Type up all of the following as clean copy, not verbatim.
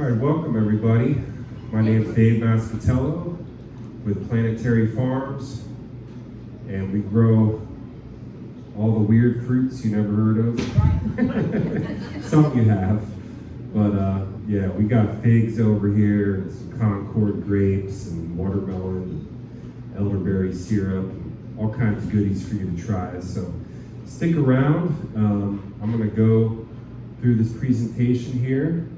All right, welcome everybody. My name is Dave Mascatello with Planetary Farms, and we grow all the weird fruits you never heard of. Some you have, but yeah, we got figs over here, and some Concord grapes, and watermelon, and elderberry syrup, and all kinds of goodies for you to try. So stick around. I'm going to go through this presentation here.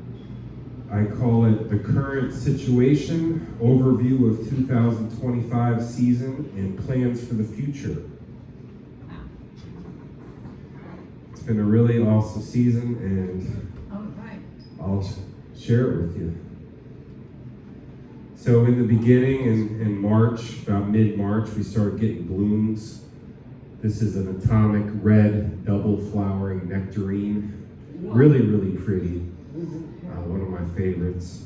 I call it the current situation, overview of 2025 season and plans for the future. It's been a really awesome season, and I'll share it with you. So in the beginning, in March, about mid-March, we started getting blooms. This is an atomic red double flowering nectarine. Really, really pretty. One of my favorites.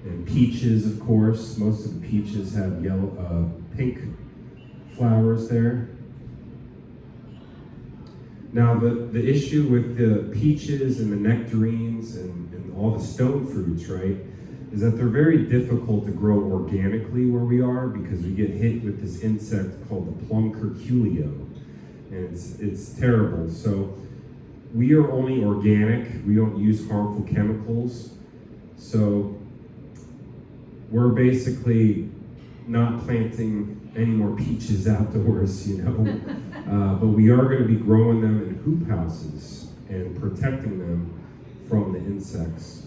And peaches, of course. Most of the peaches have pink flowers there. Now, the issue with the peaches and the nectarines and all the stone fruits, right, is that they're very difficult to grow organically where we are because we get hit with this insect called the plum curculio. And it's terrible. So we are only organic. We don't use harmful chemicals. So we're basically not planting any more peaches outdoors, but we are going to be growing them in hoop houses and protecting them from the insects.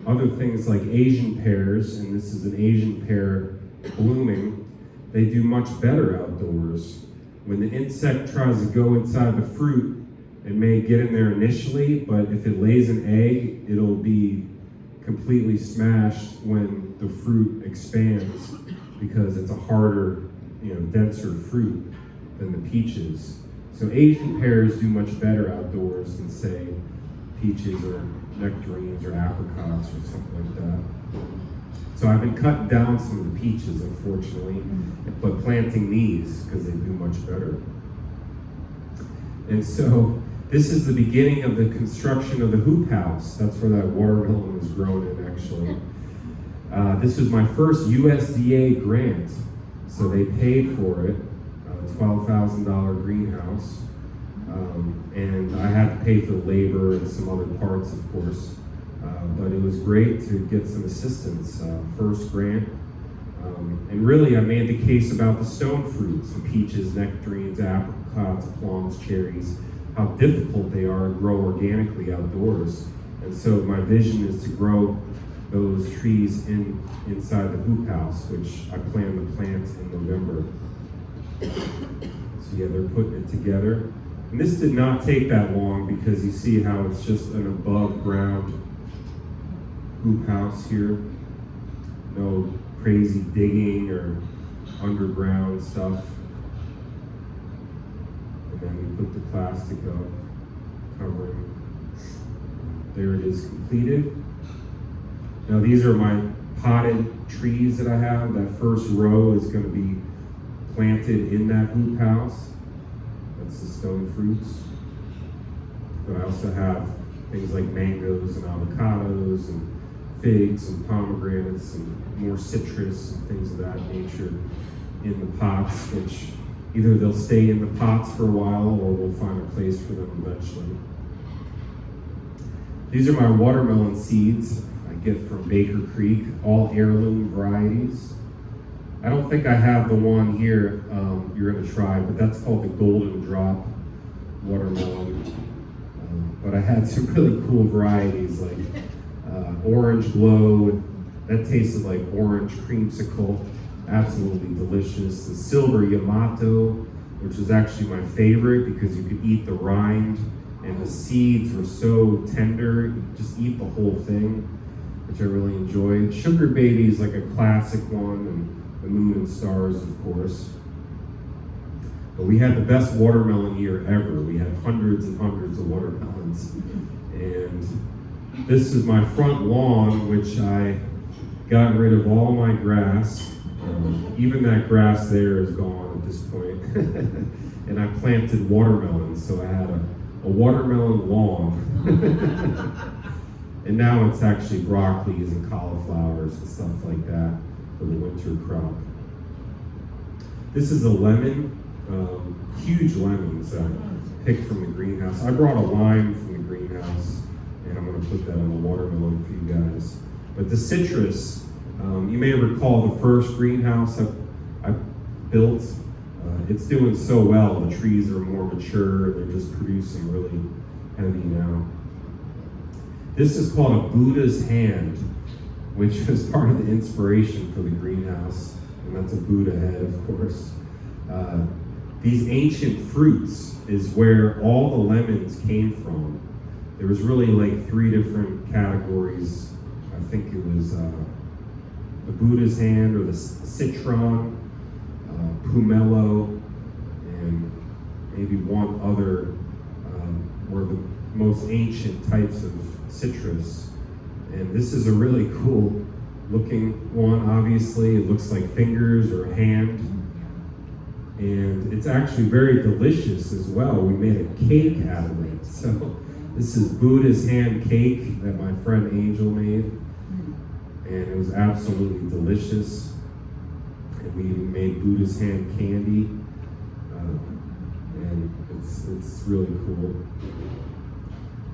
Other things like Asian pears, and this is an Asian pear blooming, they do much better outdoors. When the insect tries to go inside the fruit, it may get in there initially, but if it lays an egg, it'll be completely smashed when the fruit expands because it's a harder, denser fruit than the peaches. So Asian pears do much better outdoors than, say, peaches or nectarines or apricots or something like that. So I've been cutting down some of the peaches, unfortunately, but planting these because they do much better. And so this is the beginning of the construction of the hoop house. That's where that watermelon was grown in, actually. This was my first USDA grant. So they paid for it, $12,000 greenhouse. And I had to pay for the labor and some other parts, of course. But it was great to get some assistance, first grant. And really, I made the case about the stone fruits, the peaches, nectarines, apricots, plums, cherries, how difficult they are to grow organically outdoors. And so my vision is to grow those trees inside the hoop house, which I plan to plant in November. So yeah, they're putting it together. And this did not take that long because you see how it's just an above ground hoop house here. No crazy digging or underground stuff. And then we put the plastic up, covering. There it is, completed. Now these are my potted trees that I have. That first row is going to be planted in that hoop house. That's the stone fruits. But I also have things like mangoes and avocados and figs and pomegranates and more citrus and things of that nature in the pots, which either they'll stay in the pots for a while or we'll find a place for them eventually. These are my watermelon seeds I get from Baker Creek, all heirloom varieties. I don't think I have the one here you're going to try, but that's called the Golden Drop watermelon. But I had some really cool varieties like Orange Glow. That tasted like orange creamsicle. Absolutely delicious. The Silver Yamato, which was actually my favorite because you could eat the rind and the seeds were so tender. You could just eat the whole thing, which I really enjoyed. Sugar Baby is like a classic one, and the Moon and Stars, of course. But we had the best watermelon year ever. We had hundreds and hundreds of watermelons. And this is my front lawn, which I got rid of all my grass. Even that grass there is gone at this point. And I planted watermelons, so I had a watermelon lawn. And now it's actually broccolis and cauliflowers and stuff like that for the winter crop. This is a lemon, huge lemons that I picked from the greenhouse. I brought a lime from the greenhouse, and I'm going to put that on the watermelon for you guys. But the citrus, you may recall the first greenhouse I built. It's doing so well. The trees are more mature. They're just producing really heavy now. This is called a Buddha's hand, which was part of the inspiration for the greenhouse. And that's a Buddha head, of course. These ancient fruits is where all the lemons came from. There was really like 3 different categories. I think it was the Buddha's hand, or the citron, pomelo, and maybe one other were the most ancient types of citrus. And this is a really cool looking one. Obviously, it looks like fingers or a hand, and it's actually very delicious as well. We made a cake out of it. So this is Buddha's hand cake that my friend Angel made, and it was absolutely delicious. And we even made Buddha's hand candy, and it's really cool.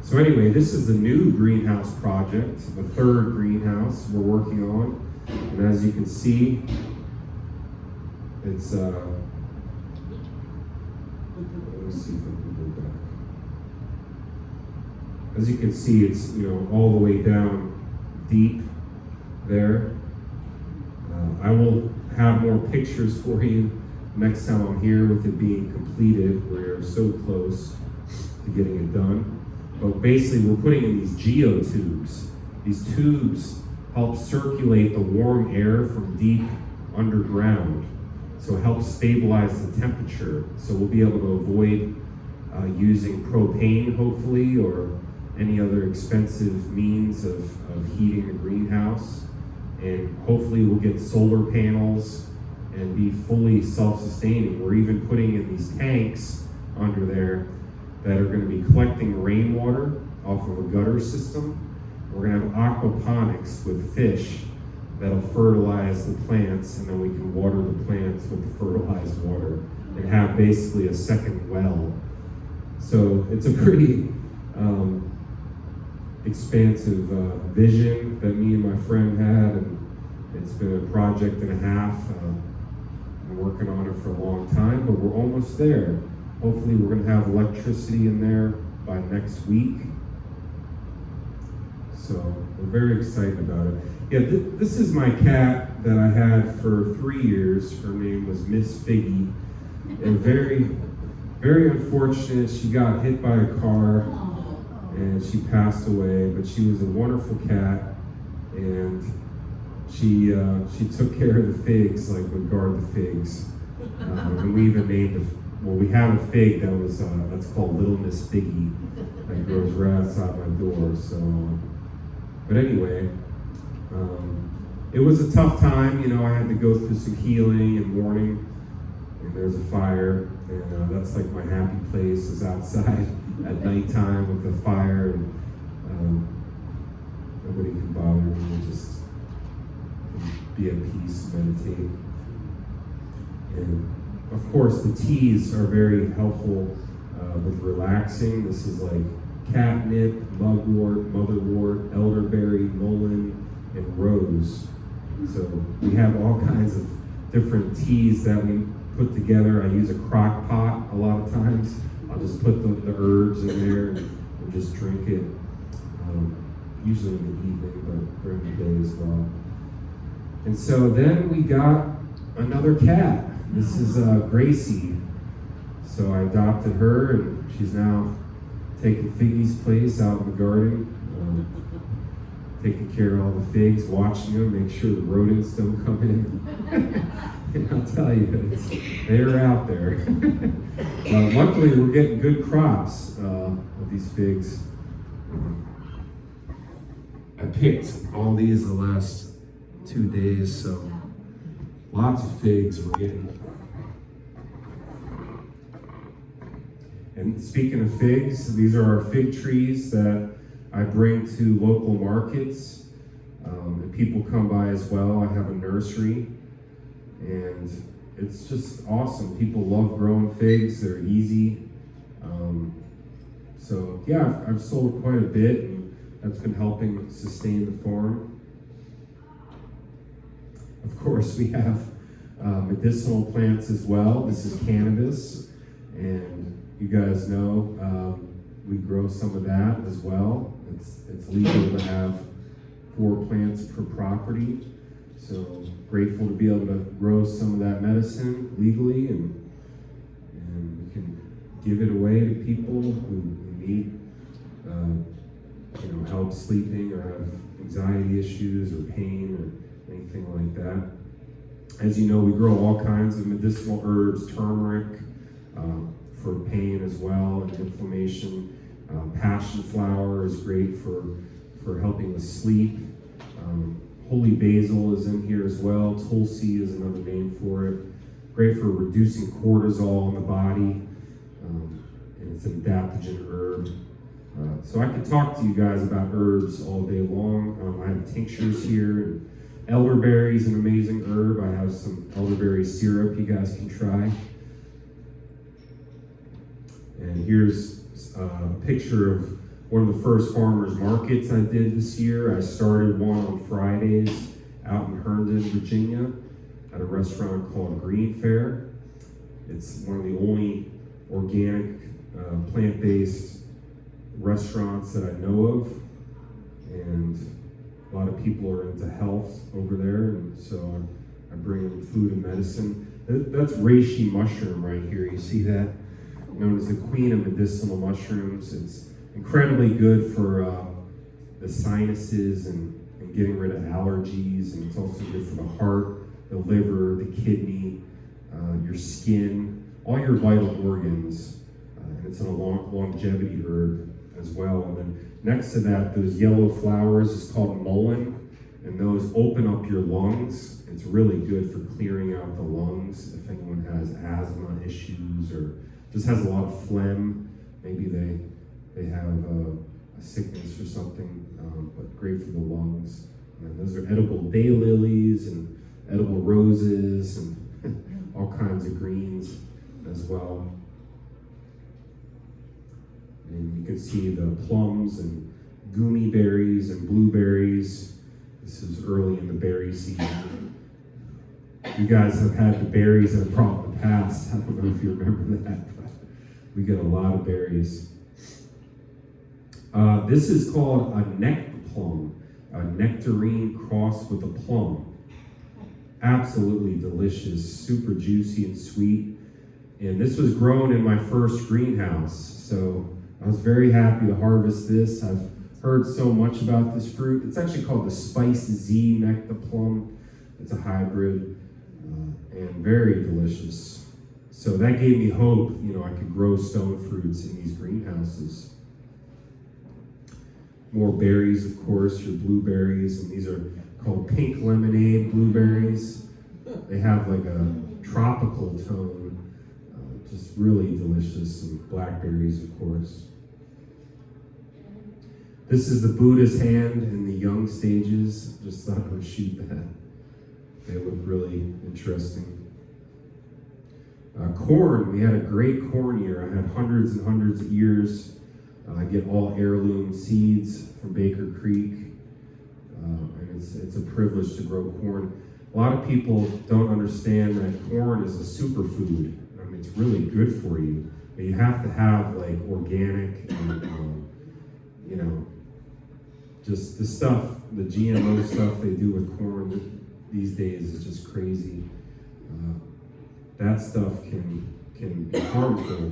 So anyway, this is the new greenhouse project, the 3rd greenhouse we're working on. And as you can see, it's, let me see if I can go back. As you can see, it's, all the way down deep there. I will have more pictures for you next time I'm here with it being completed. We're so close to getting it done. But basically, we're putting in these geotubes. These tubes help circulate the warm air from deep underground. So it helps stabilize the temperature. So we'll be able to avoid using propane, hopefully, or any other expensive means of heating the greenhouse. And hopefully we'll get solar panels and be fully self-sustaining. We're even putting in these tanks under there that are going to be collecting rainwater off of a gutter system. We're going to have aquaponics with fish that'll fertilize the plants, and then we can water the plants with the fertilized water and have basically a second well. So it's a pretty expansive vision that me and my friend had, and it's been a project and a half. Been working on it for a long time, but we're almost there. Hopefully we're going to have electricity in there by next week. So we're very excited about it. Yeah, this is my cat that I had for 3 years. Her name was Miss Figgy. And very, very unfortunate. She got hit by a car and she passed away, but she was a wonderful cat, and she took care of the figs, like would guard the figs. And we even named we have a fig that was that's called Little Miss Figgy that grows right outside my door. So, but anyway, it was a tough time. I had to go through some healing and mourning, and there's a fire, and that's like my happy place is outside at nighttime with the fire, and nobody can bother me. Just be at peace, meditate. And of course, the teas are very helpful with relaxing. This is like catnip, mugwort, motherwort, elderberry, mullein, and rose. So we have all kinds of different teas that we put together. I use a crock pot a lot of times. I'll just put the herbs in there and just drink it, usually in the evening, but during the day as well. And so then we got another cat. This is Gracie. So I adopted her, and she's now taking Figgy's place out in the garden, taking care of all the figs, watching them, make sure the rodents don't come in. And I'll tell you, they're out there. Luckily, we're getting good crops of these figs. I picked all these the last 2 days, so lots of figs we're getting. And speaking of figs, these are our fig trees that I bring to local markets, and people come by as well. I have a nursery, and it's just awesome. People love growing figs. They're easy. So yeah, I've sold quite a bit, and that's been helping sustain the farm. Of course, we have medicinal plants as well. This is cannabis, and you guys know we grow some of that as well. It's legal to have 4 plants per property, so grateful to be able to grow some of that medicine legally, and we can give it away to people who need help sleeping or have anxiety issues or pain or anything like that. As you know, we grow all kinds of medicinal herbs, turmeric for pain as well and inflammation. Passion flower is great for helping with sleep. Holy basil is in here as well. Tulsi is another name for it. Great for reducing cortisol in the body. And it's an adaptogen herb. So I could talk to you guys about herbs all day long. I have tinctures here. Elderberry is an amazing herb. I have some elderberry syrup you guys can try. And here's a picture of one of the first farmers markets I did this year. I started one on Fridays out in Herndon, Virginia, at a restaurant called Green Fair. It's one of the only organic, plant-based restaurants that I know of, and a lot of people are into health over there, and so I bring them food and medicine. That's reishi mushroom right here. You see that? Known as the queen of medicinal mushrooms. It's incredibly good for the sinuses and getting rid of allergies, and it's also good for the heart, the liver, the kidney, your skin, all your vital organs. And it's a longevity herb as well. And then next to that, those yellow flowers is called mullein, and those open up your lungs. It's really good for clearing out the lungs if anyone has asthma issues or just has a lot of phlegm. Maybe they have a sickness or something, but great for the lungs. And those are edible daylilies and edible roses and all kinds of greens as well. And you can see the plums and gummy berries and blueberries. This is early in the berry season. You guys have had the berries that I brought in the past. I don't know if you remember that, but we get a lot of berries. This is called a neck plum, a nectarine crossed with a plum. Absolutely delicious, super juicy and sweet. And this was grown in my first greenhouse, so I was very happy to harvest this. I've heard so much about this fruit. It's actually called the Spice Z Nectar Plum. It's a hybrid and very delicious. So that gave me hope, I could grow stone fruits in these greenhouses. More berries, of course, your blueberries, and these are called pink lemonade blueberries. They have like a tropical tone, just really delicious, and blackberries, of course. This is the Buddha's hand in the young stages. Just thought I would shoot that. They look really interesting. Corn, we had a great corn year. I had hundreds and hundreds of ears. I get all heirloom seeds from Baker Creek. And it's a privilege to grow corn. A lot of people don't understand that corn is a superfood. I mean, it's really good for you. But you have to have like organic and, just the stuff, the GMO stuff they do with corn these days is just crazy. That stuff can be harmful,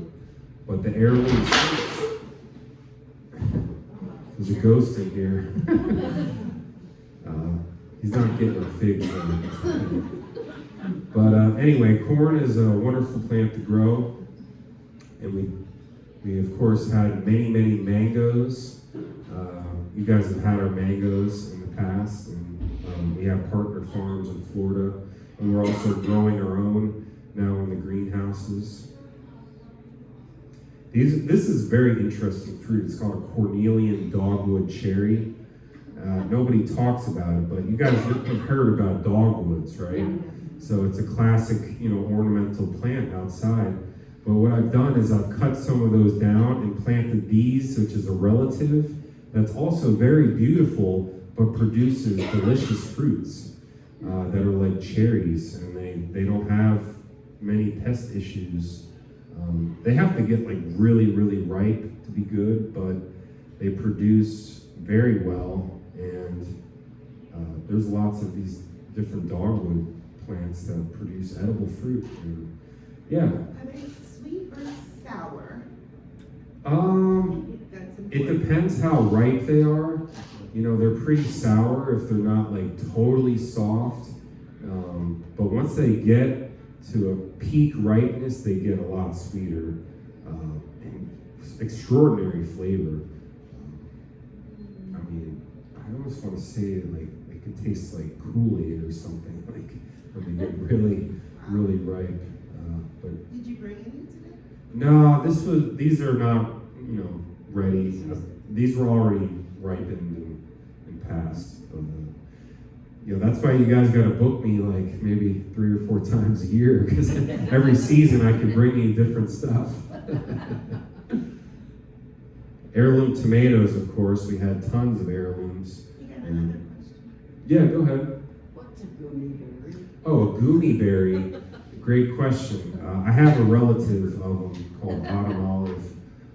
but the heirloom seeds, there's a ghost in here. He's not getting a fig though. But anyway, corn is a wonderful plant to grow, and we of course had many mangoes. You guys have had our mangoes in the past, and we have partner farms in Florida, and we're also growing our own now in the greenhouses. This is very interesting fruit. It's called a Cornelian dogwood cherry. Nobody talks about it, but you guys have heard about dogwoods, right? So it's a classic, ornamental plant outside. But what I've done is I've cut some of those down and planted these, which is a relative that's also very beautiful, but produces delicious fruits that are like cherries, and they don't have many pest issues. They have to get like really, really ripe to be good, but they produce very well. And there's lots of these different dogwood plants that produce edible fruit. And, yeah. Are they sweet or sour? It depends how ripe they are. They're pretty sour if they're not like totally soft. But once they get to a peak ripeness, they get a lot sweeter and extraordinary flavor. I almost want to say like it could taste like Kool-Aid or something, like when they get really, really ripe. But did you bring any today? No, these are not ready. These were already ripened and passed. But that's why you guys got to book me like maybe 3 or 4 times a year, because every season I can bring you different stuff. Heirloom tomatoes, of course. We had tons of heirlooms. You got another question? Yeah, go ahead. What's a gummy berry? Oh, a gummy berry. Great question. I have a relative of them called autumn olive,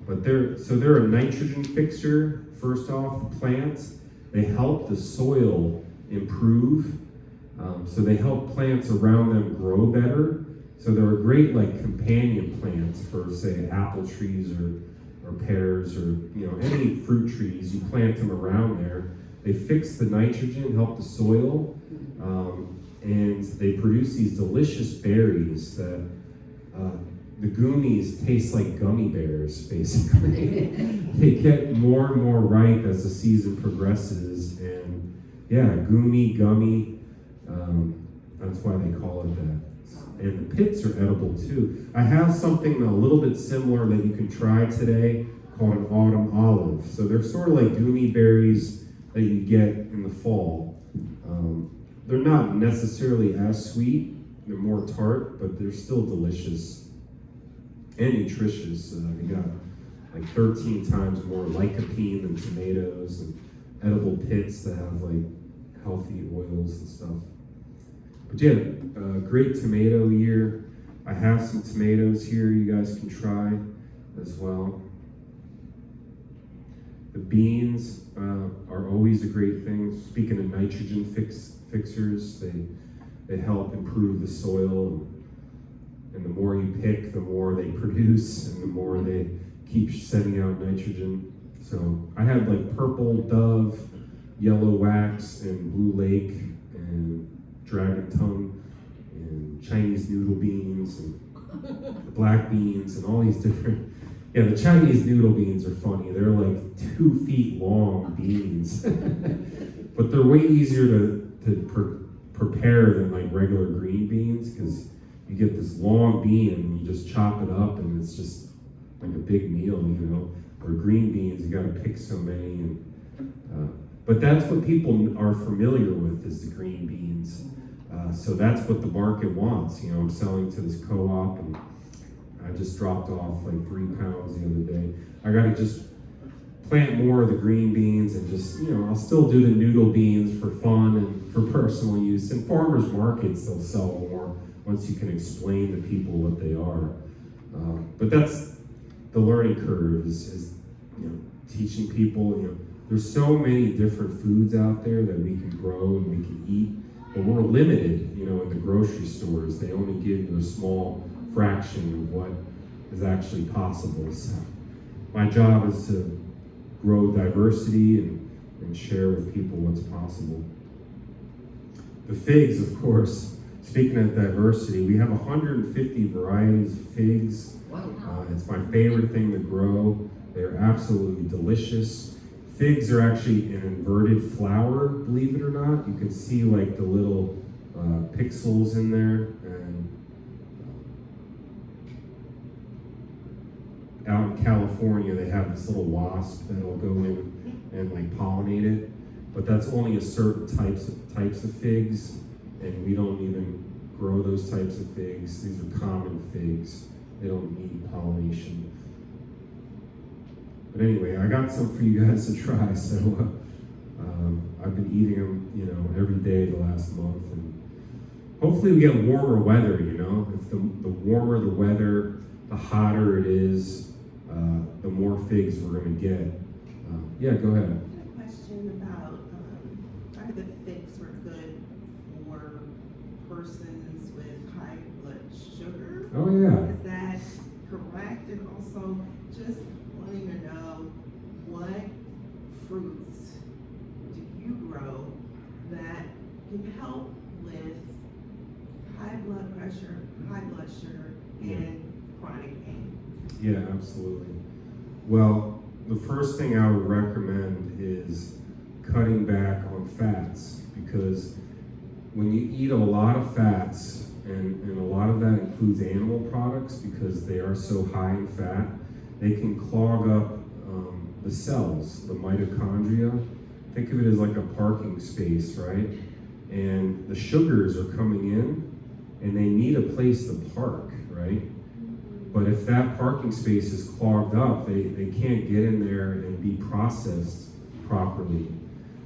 but they're a nitrogen fixer. First off, the plants, they help the soil improve. So they help plants around them grow better. So they're a great like companion plants for say apple trees or pears or any fruit trees. You plant them around there. They fix the nitrogen, help the soil, and they produce these delicious berries that the goonies taste like gummy bears, basically. They get more and more ripe as the season progresses, and goomy, gummy, that's why they call it that. And the pits are edible too. I have something a little bit similar that you can try today called an autumn olive. So they're sort of like gummy berries that you get in the fall. They're not necessarily as sweet. They're more tart, but they're still delicious and nutritious. They got like 13 times more lycopene than tomatoes, and edible pits that have like healthy oils and stuff. But great tomato year. I have some tomatoes here you guys can try as well. The beans are always a great thing. Speaking of nitrogen fixers, they help improve the soil. And the more you pick, the more they produce, and the more they keep sending out nitrogen. So I had like purple dove, yellow wax, and blue lake, and dragon tongue, and Chinese noodle beans, and black beans, and all these different. Yeah, the Chinese noodle beans are funny. They're like 2 feet long beans, but they're way easier to prepare than like regular green beans, because you get this long bean and you just chop it up and it's just like a big meal, Or green beans, you got to pick so many, but that's what people are familiar with is the green beans. So that's what the market wants. I'm selling to this co-op, and I just dropped off like 3 pounds the other day. I got to just plant more of the green beans and just, I'll still do the noodle beans for fun and for personal use. In farmers markets, they'll sell more once you can explain to people what they are. But that's the learning curve is teaching people, there's so many different foods out there that we can grow and we can eat, but we're limited, in the grocery stores. They only give you a small fraction of what is actually possible. So my job is to grow diversity and share with people what's possible. The figs, of course, speaking of diversity, we have 150 varieties of figs. It's my favorite thing to grow. They're absolutely delicious. Figs are actually an inverted flower, believe it or not. You can see like the little pixels in there, and out in California, they have this little wasp that'll go in and like pollinate it, but that's only a certain types of figs, and we don't even grow those types of figs. These are common figs. They don't need pollination. But anyway, I got some for you guys to try. So I've been eating them, every day the last month, and hopefully we get warmer weather. If the warmer the weather, the hotter it is, the more figs we're going to get. Yeah, go ahead. I had a question about, are the figs were good for persons with high blood sugar? Oh yeah. Is that correct? And also, just wanting to know, what fruits do you grow that can help with high blood pressure, high blood sugar, and chronic pain? Yeah, absolutely. Well, the first thing I would recommend is cutting back on fats, because when you eat a lot of fats, and a lot of that includes animal products because they are so high in fat, they can clog up the cells, the mitochondria. Think of it as like a parking space, right? And the sugars are coming in, and they need a place to park, right? But if that parking space is clogged up, they can't get in there and be processed properly.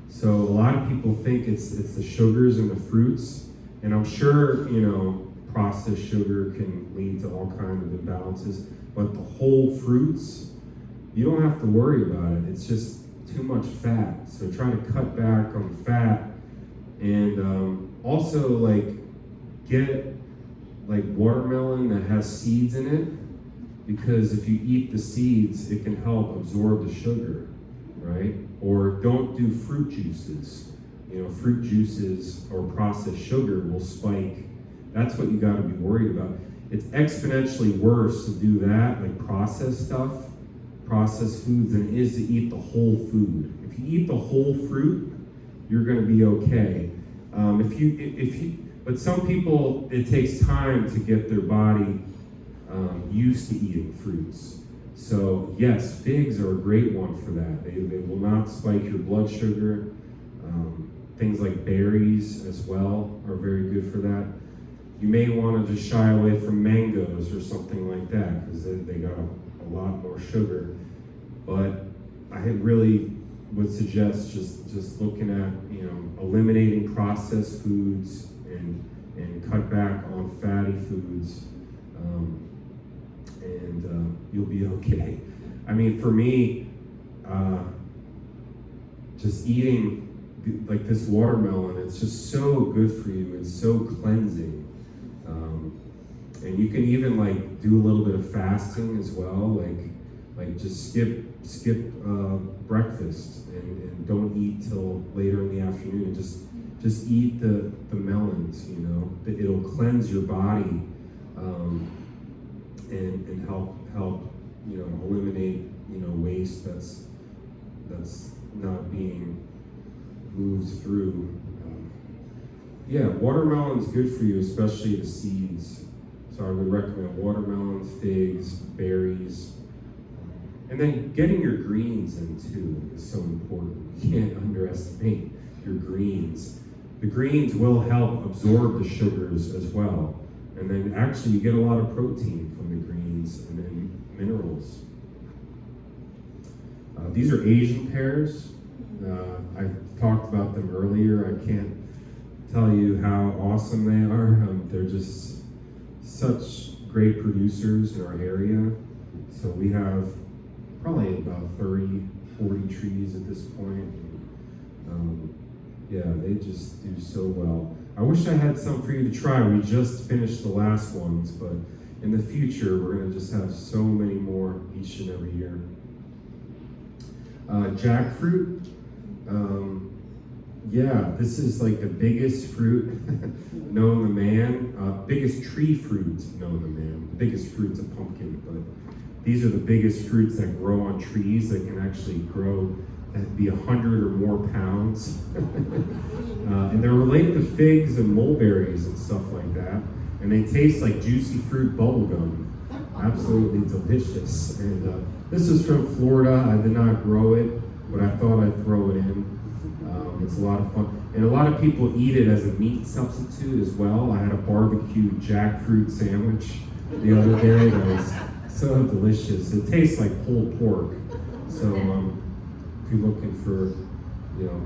So a lot of people think it's the sugars and the fruits, and I'm sure, processed sugar can lead to all kinds of imbalances, but the whole fruits, you don't have to worry about it. It's just too much fat. So try to cut back on fat, and also get watermelon that has seeds in it, because if you eat the seeds, it can help absorb the sugar, right? Or don't do fruit juices. Fruit juices or processed sugar will spike. That's what you got to be worried about. It's exponentially worse to do that, like processed stuff, processed foods, than it is to eat the whole food. If you eat the whole fruit, you're going to be okay. But some people, it takes time to get their body used to eating fruits. So yes, figs are a great one for that. They will not spike your blood sugar. Things like berries as well are very good for that. You may want to just shy away from mangoes or something like that, because they got a lot more sugar. But I really would suggest just looking at eliminating processed foods and cut back on fatty foods, and you'll be okay. I mean, for me, just eating like this watermelon, it's just so good for you. It's so cleansing. And you can even do a little bit of fasting as well, like just skip breakfast and don't eat till later in the afternoon, and just eat the melons. It'll cleanse your body, and help eliminate waste that's not being moved through. Yeah, watermelon's good for you, especially the seeds. So I would recommend watermelons, figs, berries. And then getting your greens in too is so important. You can't underestimate your greens. The greens will help absorb the sugars as well. And then actually you get a lot of protein from the greens, and then minerals. These are Asian pears. I talked about them earlier. I can't tell you how awesome they are. They're just such great producers in our area. So we have probably about 30, 40 trees at this point. Yeah, they just do so well. I wish I had some for you to try. We just finished the last ones, but in the future, we're going to just have so many more each and every year. Jackfruit. Yeah, this is like the biggest fruit known to man, biggest tree fruit known to man. The biggest fruit's a pumpkin, but these are the biggest fruits that grow on trees that can actually grow, that'd be 100 or more pounds. And they're related to figs and mulberries and stuff like that. And they taste like juicy fruit bubble gum. absolutely delicious. And this is from Florida. I did not grow it, but I thought I'd throw it in. It's a lot of fun. And a lot of people eat it as a meat substitute as well. I had a barbecue jackfruit sandwich the other day that was so delicious. It tastes like pulled pork. So if you're looking for,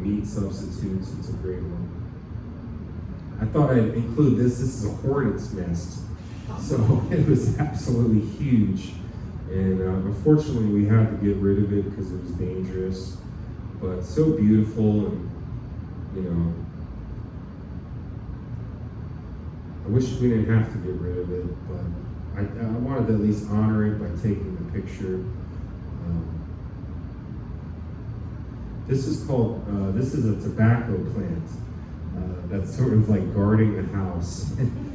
meat substitutes, it's a great one. I thought I'd include this. This is a hornet's nest. So it was absolutely huge. And unfortunately, we had to get rid of it because it was dangerous. But so beautiful, and I wish we didn't have to get rid of it, but I wanted to at least honor it by taking the picture. This is a tobacco plant that's sort of like guarding the house.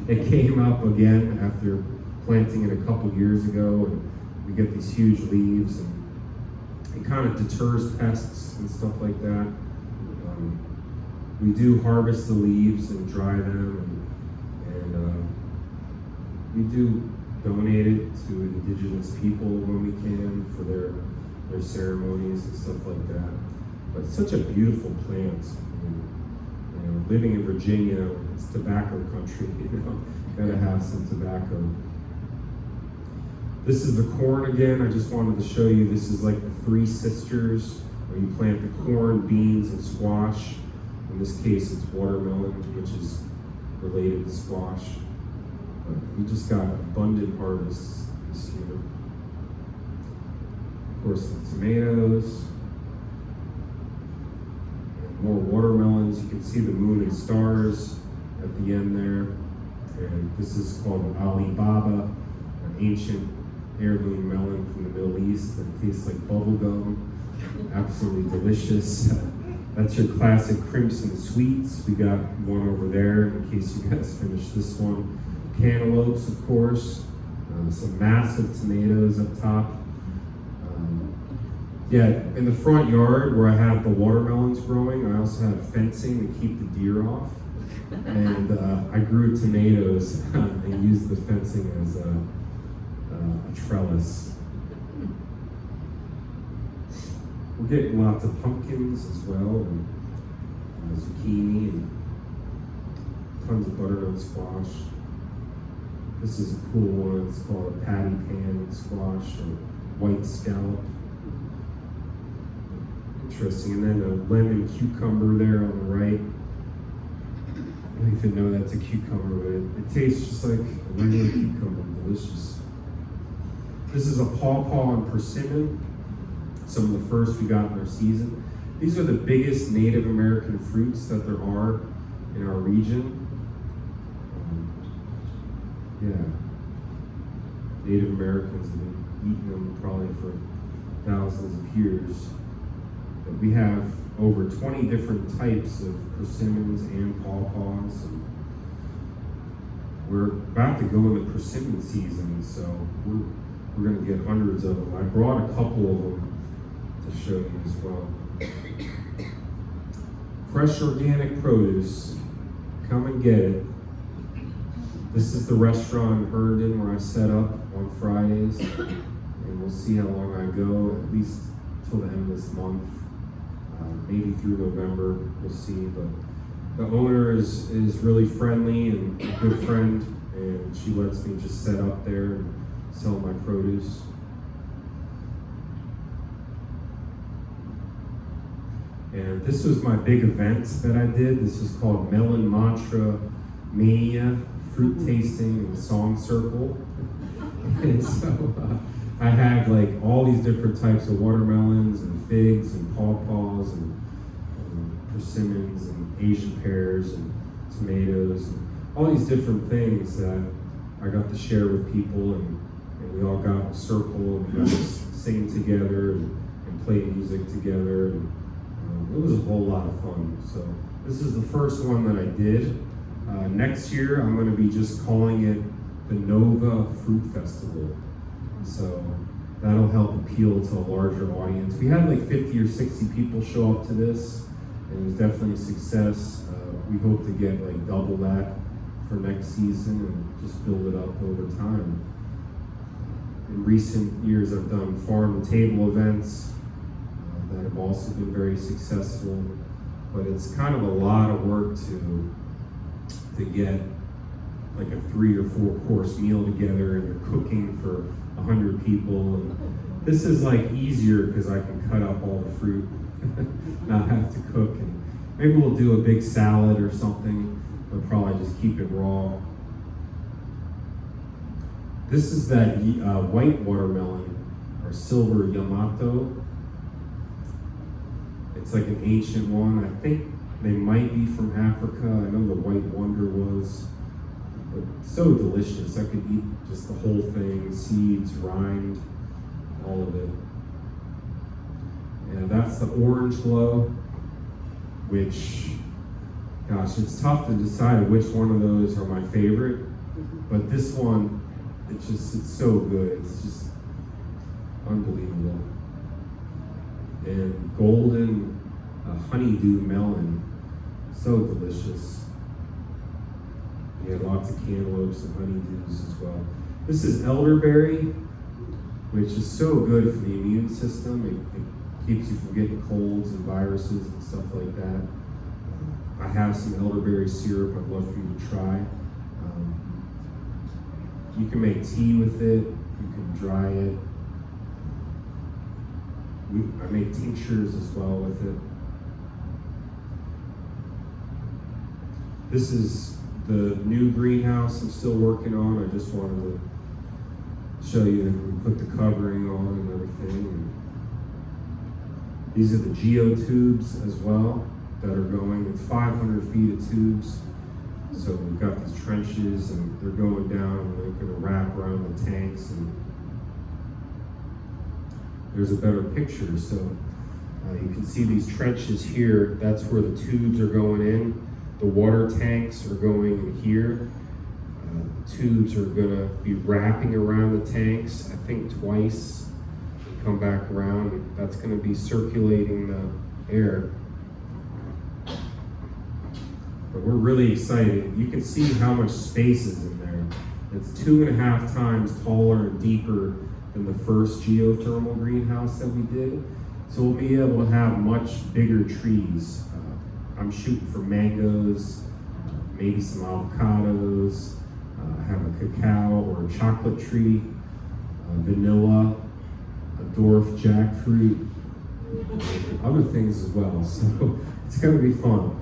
It came up again after planting it a couple years ago, and we get these huge leaves, and it kind of deters pests and stuff like that. We do harvest the leaves and dry them, and we do donate it to indigenous people when we can for their ceremonies and stuff like that. But it's such a beautiful plant. And, living in Virginia, it's tobacco country. Gotta have some tobacco. This is the corn again. I just wanted to show you. This is like the Three Sisters, where you plant the corn, beans, and squash. In this case, it's watermelon, which is related to squash. But we just got abundant harvests this year. Of course, the tomatoes. And more watermelons. You can see the moon and stars at the end there. And this is called Alibaba, an ancient heirloom melon from the Middle East that tastes like bubble gum. Absolutely delicious. That's your classic crimson sweets. We got one over there in case you guys finish this one. Cantaloupes, of course. Some massive tomatoes up top. In the front yard where I have the watermelons growing, I also have fencing to keep the deer off. And I grew tomatoes and used the fencing as a trellis. We're getting lots of pumpkins as well, and zucchini, and tons of butternut squash. This is a cool one. It's called a patty pan squash, or white scallop. Interesting. And then a lemon cucumber there on the right. I don't even know that's a cucumber, but it tastes just like a regular cucumber. Delicious. This is a pawpaw and persimmon. Some of the first we got in our season. These are the biggest Native American fruits that there are in our region. Native Americans have been eating them probably for thousands of years. But we have over 20 different types of persimmons and pawpaws. And we're about to go into persimmon season, so we're going to get hundreds of them. I brought a couple of them to show you as well. Fresh organic produce, come and get it. This is the restaurant in Herndon where I set up on Fridays, and we'll see how long I go, at least till the end of this month, maybe through November, we'll see. But the owner is really friendly and a good friend, and she lets me just set up there and sell my produce. And this was my big event that I did. This was called Melon Mantra Mania, Fruit Tasting and Song Circle. And so I had like all these different types of watermelons and figs and pawpaws and persimmons and Asian pears and tomatoes and all these different things that I got to share with people, and we all got in a circle and we got to sing together and play music together. And, it was a whole lot of fun. So this is the first one that I did. Next year, I'm going to be just calling it the Nova Fruit Festival. So that'll help appeal to a larger audience. We had like 50 or 60 people show up to this, and it was definitely a success. We hope to get like double that for next season and just build it up over time. In recent years, I've done farm-to-table events that have also been very successful, but it's kind of a lot of work to get like a 3 or 4 course meal together, and you're cooking for 100 people. And this is like easier because I can cut up all the fruit, not have to cook. And maybe we'll do a big salad or something, but probably just keep it raw. This is that white watermelon, or silver Yamato. It's like an ancient one. I think they might be from Africa. I know the white wonder was, but so delicious. I could eat just the whole thing, seeds, rind, all of it. And that's the orange glow, which, gosh, it's tough to decide which one of those are my favorite, but this one, it's so good. It's just unbelievable. And golden honeydew melon, so delicious. We had lots of cantaloupes and honeydews as well. This is elderberry, which is so good for the immune system. It keeps you from getting colds and viruses and stuff like that. I have some elderberry syrup I'd love for you to try. You can make tea with it, you can dry it. I make tinctures as well with it. This is the new greenhouse I'm still working on. I just wanted to show you that we put the covering on and everything. And these are the geotubes as well that are going. It's 500 feet of tubes. So we've got these trenches and they're going down and they're going to wrap around the tanks. And there's a better picture. So you can see these trenches here. That's where the tubes are going in. The water tanks are going in here. Tubes are going to be wrapping around the tanks, I think twice, and come back around. That's going to be circulating the air. But we're really excited. You can see how much space is in there. It's 2.5 times taller and deeper than the first geothermal greenhouse that we did. So we'll be able to have much bigger trees. I'm shooting for mangoes, maybe some avocados, have a cacao or a chocolate tree, vanilla, a dwarf jackfruit, other things as well. So it's gonna be fun.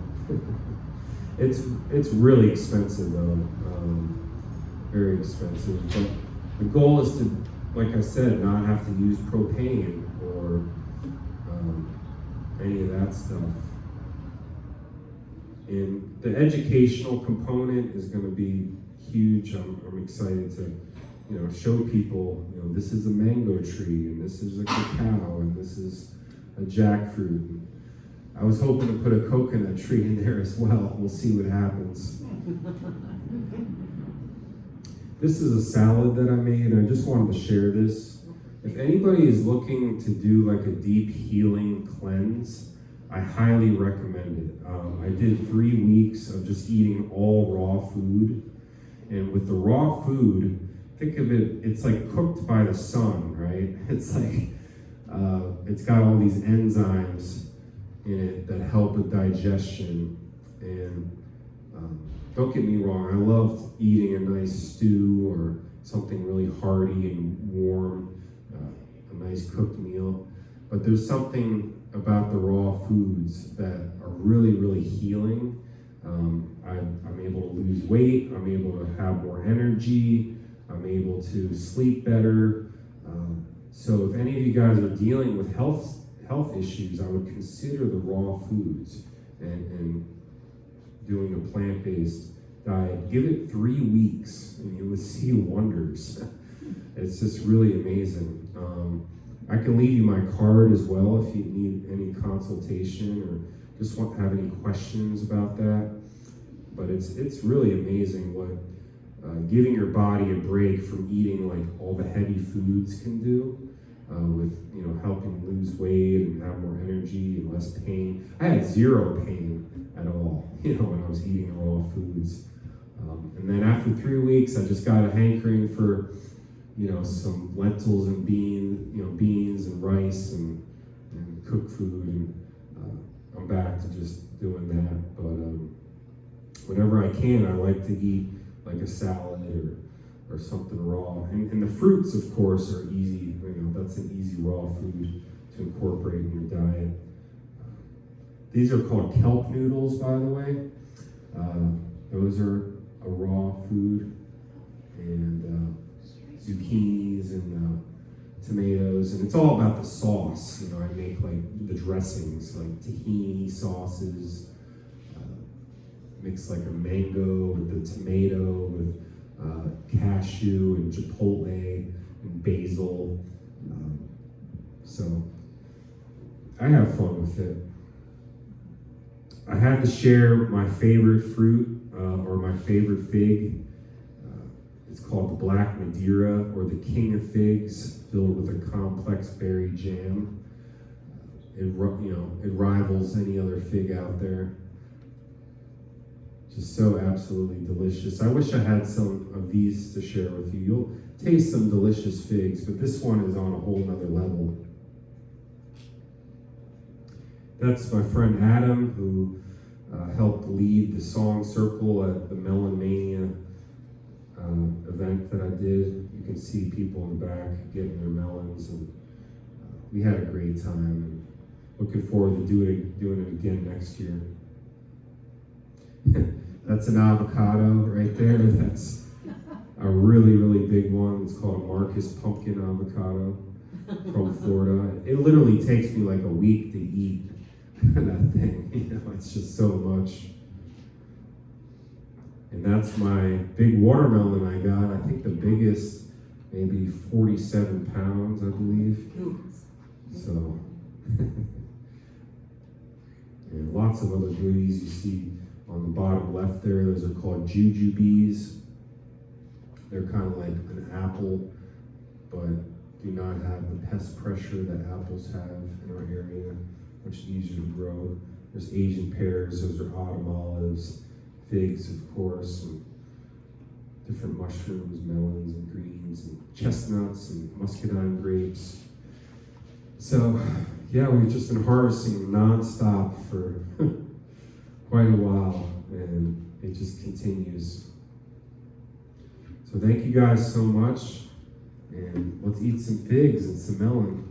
It's really expensive though, very expensive. But the goal is to, like I said, not have to use propane or any of that stuff. And the educational component is going to be huge. I'm excited to, show people, this is a mango tree, and this is a cacao, and this is a jackfruit. I was hoping to put a coconut tree in there as well. We'll see what happens. This is a salad that I made. I just wanted to share this. If anybody is looking to do like a deep healing cleanse, I highly recommend it. I did 3 weeks of just eating all raw food. And with the raw food, think of it, it's like cooked by the sun, right? It's like, it's got all these enzymes in it that help with digestion. And don't get me wrong, I loved eating a nice stew or something really hearty and warm, a nice cooked meal. But there's something about the raw foods that are really, really healing. I'm able to lose weight, I'm able to have more energy, I'm able to sleep better. So if any of you guys are dealing with health issues, I would consider the raw foods and doing a plant-based diet. Give it 3 weeks and you will see wonders. It's just really amazing. I can leave you my card as well if you need any consultation or just have any questions about that. But it's really amazing what giving your body a break from eating like all the heavy foods can do with helping lose weight and have more energy and less pain. I had 0 pain at all, when I was eating raw foods. And then after 3 weeks, I just got a hankering for some lentils and beans and rice and cooked food, and I'm back to just doing that. But whenever I can, I like to eat like a salad or something raw. And the fruits, of course, are easy. That's an easy raw food to incorporate in your diet. These are called kelp noodles, by the way. Those are a raw food, and zucchinis and tomatoes, and it's all about the sauce. I make like the dressings, like tahini sauces, mix like a mango with the tomato, with cashew and chipotle and basil. So I have fun with it. I had to share my favorite fruit or my favorite fig. It's called the Black Madeira, or the King of Figs, filled with a complex berry jam. It rivals any other fig out there. Just so absolutely delicious. I wish I had some of these to share with you. You'll taste some delicious figs, but this one is on a whole nother level. That's my friend Adam, who helped lead the song circle at the Melon Mania event that I did. You can see people in the back getting their melons, and we had a great time, and looking forward to doing it again next year. That's an avocado right there. That's a really, really big one. It's called a Marcus pumpkin avocado from Florida. It literally takes me like a week to eat that thing. It's just so much. And that's my big watermelon I got. I think the biggest, maybe 47 pounds, I believe. So, and lots of other goodies you see on the bottom left there. Those are called jujubes. They're kind of like an apple, but do not have the pest pressure that apples have in our area, much easier to grow. There's Asian pears, those are autumn olives, figs, of course, and different mushrooms, melons and greens, and chestnuts and muscadine grapes. So, yeah, we've just been harvesting nonstop for quite a while, and it just continues. So thank you guys so much, and let's eat some figs and some melon.